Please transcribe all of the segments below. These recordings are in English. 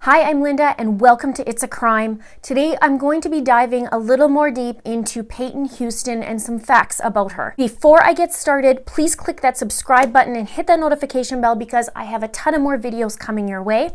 Hi, I'm Linda and welcome to It's a Crime. Today I'm going to be diving a little more deep into Paighton Houston and some facts about her. Before I get started, please click that subscribe button and hit that notification bell because I have a ton of more videos coming your way.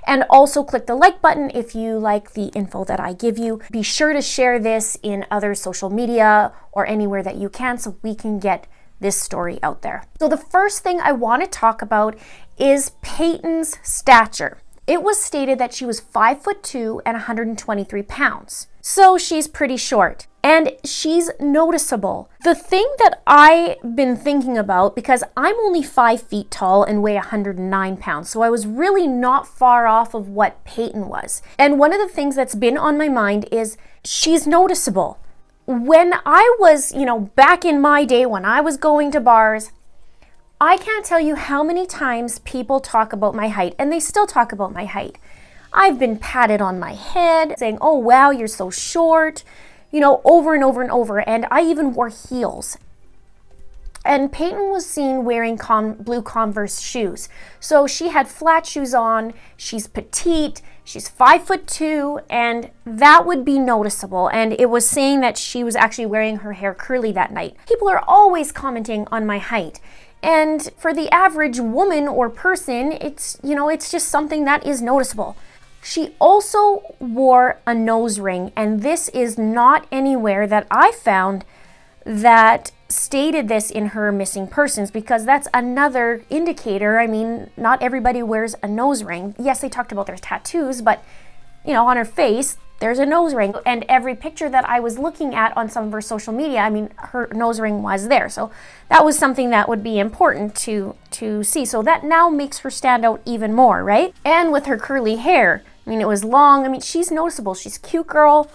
And also click the like button if you like the info that I give you. Be sure to share this in other social media or anywhere that you can so we can get this story out there. So the first thing I want to talk about is Paighton's stature. It was stated that she was 5'2" and 123 pounds. So she's pretty short and she's noticeable. The thing that I've been thinking about, because I'm only 5 feet tall and weigh 109 pounds, so I was really not far off of what Paighton was. And one of the things that's been on my mind is she's noticeable. When I was, back in my day when I was going to bars, I can't tell you how many times people talk about my height, and they still talk about my height. I've been patted on my head, saying, oh wow, you're so short, over and over and over, and I even wore heels. And Paighton was seen wearing blue Converse shoes. So she had flat shoes on, she's petite, she's 5'2", and that would be noticeable. And it was saying that she was actually wearing her hair curly that night. People are always commenting on my height. And for the average woman or person, it's just something that is noticeable. She also wore a nose ring, and this is not anywhere that I found that stated this in her missing persons, because that's another indicator. I mean, not everybody wears a nose ring. Yes, they talked about their tattoos, but on her face, there's a nose ring. And every picture that I was looking at on some of her social media, I mean, her nose ring was there. So that was something that would be important to see. So that now makes her stand out even more, right? And with her curly hair, I mean, it was long. I mean, she's noticeable. She's a cute girl.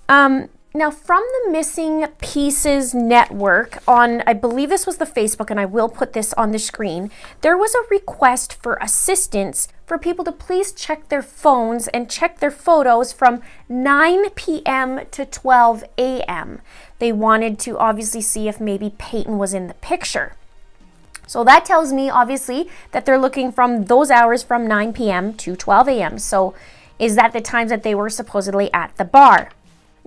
Now, from the Missing Pieces Network on, I believe this was the Facebook, and I will put this on the screen, there was a request for assistance for people to please check their phones and check their photos from 9 p.m. to 12 a.m. They wanted to obviously see if maybe Paighton was in the picture. So that tells me, obviously, that they're looking from those hours from 9 p.m. to 12 a.m. So is that the times that they were supposedly at the bar?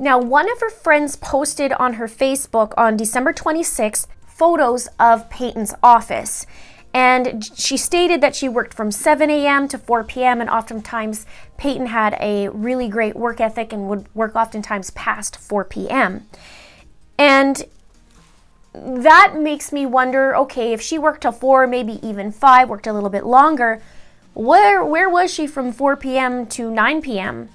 Now, one of her friends posted on her Facebook on December 26th photos of Paighton's office. And she stated that she worked from 7 a.m. to 4 p.m. and oftentimes Paighton had a really great work ethic and would work oftentimes past 4 p.m. And that makes me wonder, okay, if she worked till 4, maybe even 5, worked a little bit longer, where was she from 4 p.m. to 9 p.m.?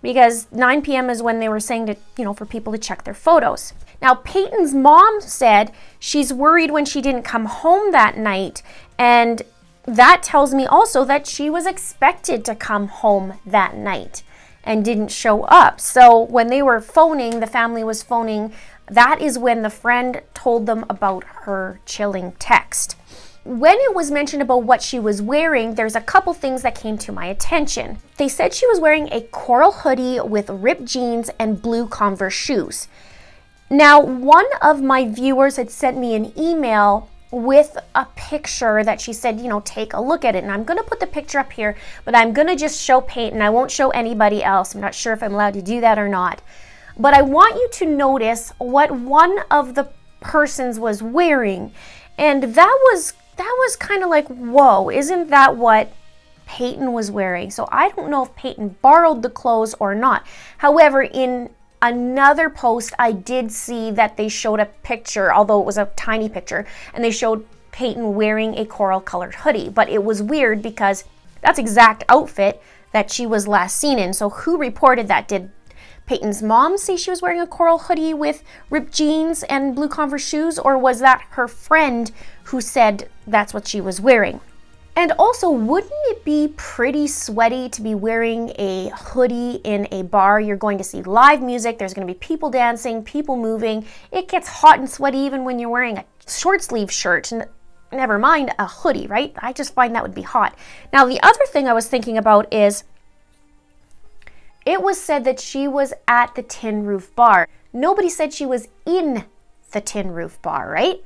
Because 9 p.m. is when they were saying to, for people to check their photos. Now, Paighton's mom said she's worried when she didn't come home that night, and that tells me also that she was expected to come home that night and didn't show up. So when they were phoning, the family was phoning, that is when the friend told them about her chilling text. When it was mentioned about what she was wearing, there's a couple things that came to my attention. They said she was wearing a coral hoodie with ripped jeans and blue Converse shoes. Now, one of my viewers had sent me an email with a picture that she said, take a look at it. And I'm going to put the picture up here, but I'm going to just show Paighton. I won't show anybody else. I'm not sure if I'm allowed to do that or not. But I want you to notice what one of the persons was wearing. And that was kind of like, whoa, isn't that what Paighton was wearing? So I don't know if Paighton borrowed the clothes or not. However, in another post, I did see that they showed a picture, although it was a tiny picture, and they showed Paighton wearing a coral colored hoodie. But it was weird because that's exact outfit that she was last seen in. So who reported that? Did Paighton's mom say she was wearing a coral hoodie with ripped jeans and blue Converse shoes, or was that her friend who said that's what she was wearing? And also, wouldn't it be pretty sweaty to be wearing a hoodie in a bar? You're going to see live music, there's going to be people dancing, people moving. It gets hot and sweaty even when you're wearing a short sleeve shirt, and never mind a hoodie, right? I just find that would be hot. Now, the other thing I was thinking about is, it was said that she was at the Tin Roof Bar. Nobody said she was in the Tin Roof Bar, right?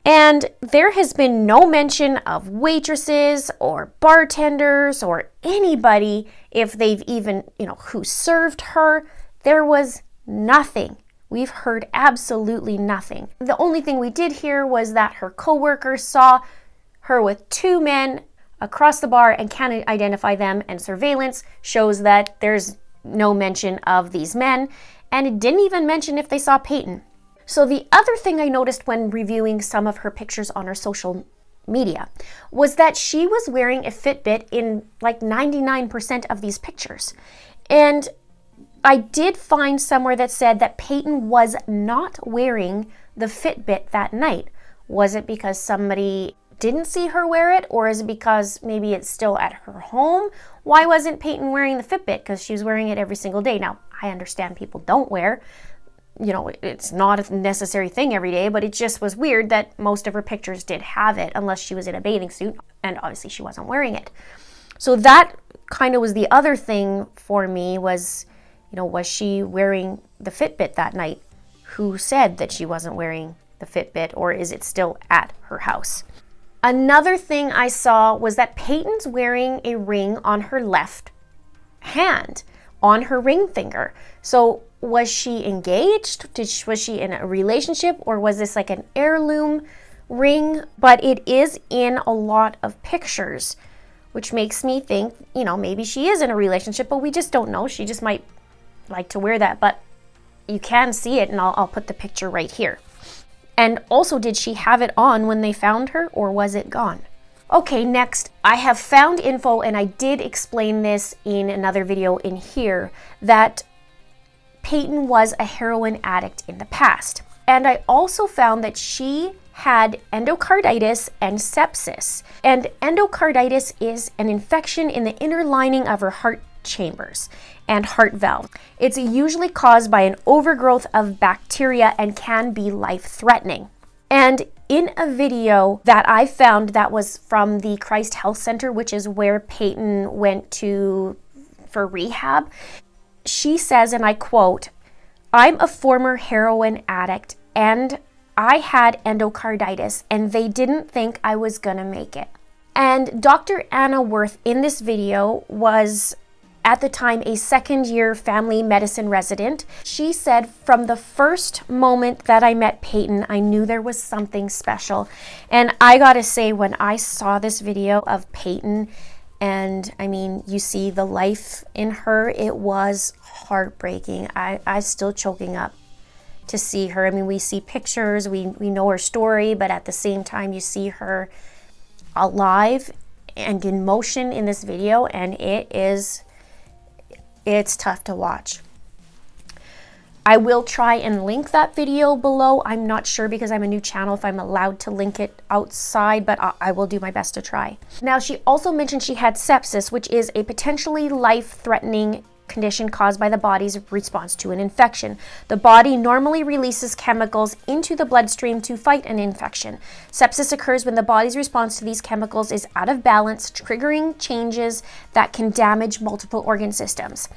And there has been no mention of waitresses or bartenders or anybody, if they've even, who served her. There was nothing. We've heard absolutely nothing. The only thing we did hear was that her coworkers saw her with two men across the bar and can't identify them, and surveillance shows that there's no mention of these men, and it didn't even mention if they saw Paighnton. So the other thing I noticed when reviewing some of her pictures on her social media was that she was wearing a Fitbit in like 99% of these pictures. And I did find somewhere that said that Paighnton was not wearing the Fitbit that night. Was it because somebody didn't see her wear it, or is it because maybe it's still at her home? Why wasn't Paighnton wearing the Fitbit? Because she was wearing it every single day. Now, I understand people don't wear, it's not a necessary thing every day, but it just was weird that most of her pictures did have it, unless she was in a bathing suit, and obviously she wasn't wearing it. So that kind of was the other thing for me was, was she wearing the Fitbit that night? Who said that she wasn't wearing the Fitbit, or is it still at her house? Another thing I saw was that Paighnton's wearing a ring on her left hand, on her ring finger. So was she engaged? Was she in a relationship, or was this like an heirloom ring? But it is in a lot of pictures, which makes me think, maybe she is in a relationship, but we just don't know. She just might like to wear that, but you can see it, and I'll put the picture right here. And also, did she have it on when they found her, or was it gone? Okay, next, I have found info, and I did explain this in another video in here, that Paighnton was a heroin addict in the past. And I also found that she had endocarditis and sepsis. And endocarditis is an infection in the inner lining of her heart chambers and heart valve. It's usually caused by an overgrowth of bacteria and can be life-threatening. And in a video that I found that was from the Christ Health Center, which is where Paighnton went to for rehab, she says, and I quote, "I'm a former heroin addict and I had endocarditis and they didn't think I was gonna make it." And Dr. Anna Worth in this video was at the time a second-year family medicine resident. She said, "From the first moment that I met Paighnton, I knew there was something special." And I gotta say, when I saw this video of Paighnton, and you see the life in her, it was heartbreaking. I'm still choking up to see her. We see pictures, we know her story, but at the same time, you see her alive and in motion in this video, and it's tough to watch. I will try and link that video below. I'm not sure, because I'm a new channel, if I'm allowed to link it outside, but I will do my best to try. Now, she also mentioned she had sepsis, which is a potentially life-threatening condition caused by the body's response to an infection. The body normally releases chemicals into the bloodstream to fight an infection. Sepsis occurs when the body's response to these chemicals is out of balance, triggering changes that can damage multiple organ systems.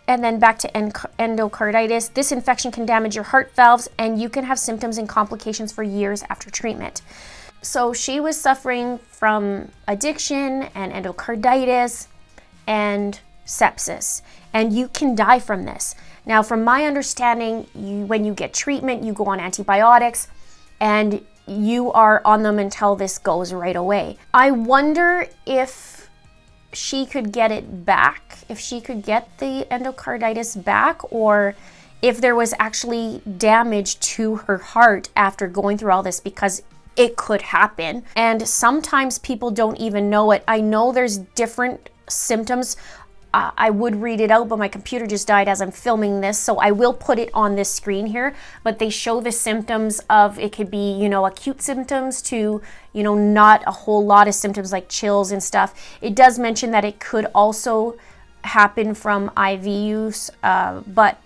And then back to endocarditis. This infection can damage your heart valves, and you can have symptoms and complications for years after treatment. So she was suffering from addiction and endocarditis and sepsis, and you can die from this. Now, from my understanding, when you get treatment, you go on antibiotics, and you are on them until this goes right away. I wonder if she could get it back, if she could get the endocarditis back, or if there was actually damage to her heart after going through all this, because it could happen. And sometimes people don't even know it. I know there's different symptoms. I would read it out, but my computer just died as I'm filming this, so I will put it on this screen here. But they show the symptoms of, it could be, acute symptoms to, not a whole lot of symptoms like chills and stuff. It does mention that it could also happen from IV use, but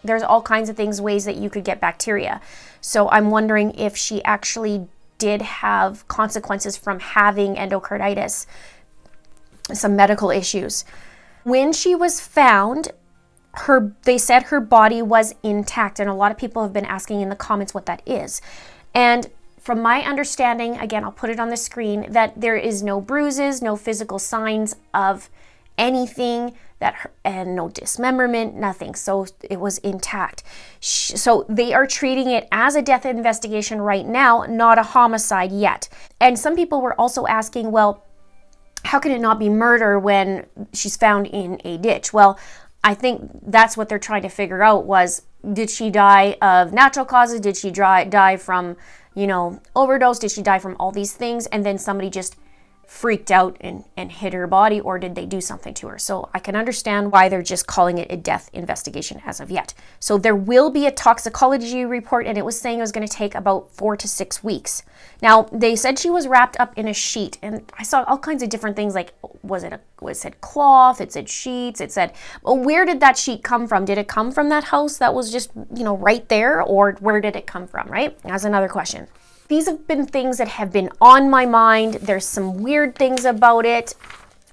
there's all kinds of ways that you could get bacteria. So I'm wondering if she actually did have consequences from having endocarditis, some medical issues. When she was found, they said her body was intact, and a lot of people have been asking in the comments what that is. And from my understanding, again, I'll put it on the screen, that there is no bruises, no physical signs of anything, and no dismemberment, nothing. So it was intact. So they are treating it as a death investigation right now, not a homicide yet. And some people were also asking, well, how can it not be murder when she's found in a ditch? Well, I think that's what they're trying to figure out was, did she die of natural causes? Did she die from, overdose? Did she die from all these things? And then somebody just freaked out and hit her body, or did they do something to her? So I can understand why they're just calling it a death investigation as of yet. So there will be a toxicology report, and it was saying it was going to take about 4 to 6 weeks. Now, they said she was wrapped up in a sheet, and I saw all kinds of different things, like it said cloth, it said sheets, it said, well, where did that sheet come from? Did it come from that house that was just, right there, or where did it come from, right? That's another question. These have been things that have been on my mind. There's some weird things about it.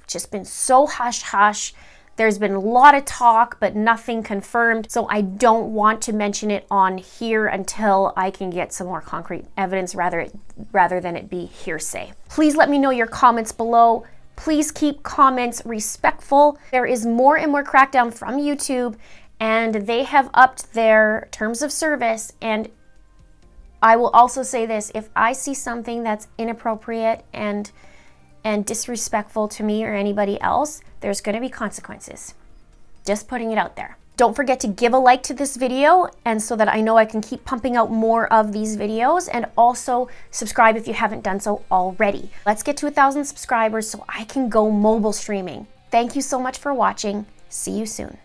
Just been so hush-hush. There's been a lot of talk, but nothing confirmed. So I don't want to mention it on here until I can get some more concrete evidence rather than it be hearsay. Please let me know your comments below. Please keep comments respectful. There is more and more crackdown from YouTube, and they have upped their terms of service. And I will also say this, if I see something that's inappropriate and disrespectful to me or anybody else, there's going to be consequences. Just putting it out there. Don't forget to give a like to this video, and so that I know I can keep pumping out more of these videos, and also subscribe if you haven't done so already. Let's get to 1,000 subscribers so I can go mobile streaming. Thank you so much for watching. See you soon.